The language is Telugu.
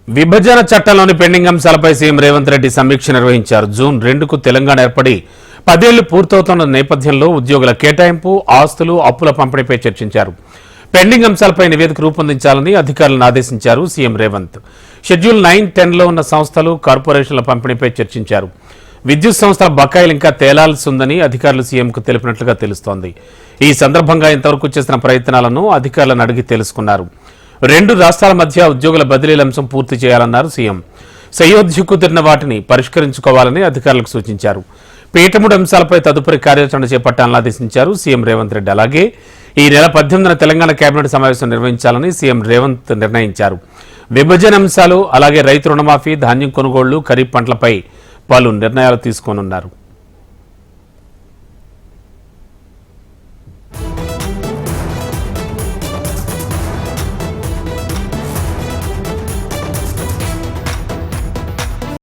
విభజన చట్టంలోని పెండింగ్ అంశాలపై సీఎం రేవంత్ రెడ్డి సమీక్ష నిర్వహించారు. జూన్ 2కు తెలంగాణ ఏర్పడి 10 ఏళ్లు పూర్తవుతున్న నేపథ్యంలో ఉద్యోగుల కేటాయింపు, ఆస్తులు, అప్పుల పంపిణీపై చర్చించారు. పెండింగ్ అంశాలపై నివేదిక రూపొందించాలని అధికారులను ఆదేశించారు సీఎం రేవంత్. షెడ్యూల్ 9, 10లో ఉన్న సంస్థలు, కార్పొరేషన్ల పంపిణీపై చర్చించారు. విద్యుత్ సంస్థల బకాయిలు ఇంకా తేలాల్సి ఉందని అధికారులు సీఎంకు తెలిపినట్లుగా తెలుస్తోంది. ఈ సందర్భంగా ఇంతవరకు చేసిన ప్రయత్నాలను అధికారులను అడిగి తెలుసుకున్నారు. 2 రాష్ట్రాల మధ్య ఉద్యోగుల బదిలీల అంశం పూర్తి చేయాలన్నారు సీఎం. సయోధ్య కుదిరిన వాటిని పరిష్కరించుకోవాలని అధికారులకు సూచించారు. పీఠముడు అంశాలపై తదుపరి కార్యాచరణ చేపట్టాలని ఆదేశించారు సీఎం రేవంత్ రెడ్డి. అలాగే ఈ నెల 18న తెలంగాణ కేబినెట్ సమావేశం నిర్వహించాలని సీఎం రేవంత్ నిర్ణయించారు. విభజన అంశాలు, అలాగే రైతు రుణమాఫీ, ధాన్యం కొనుగోళ్లు, ఖరీఫ్ పంటలపై పలు నిర్ణయాలు తీసుకోనున్నారు.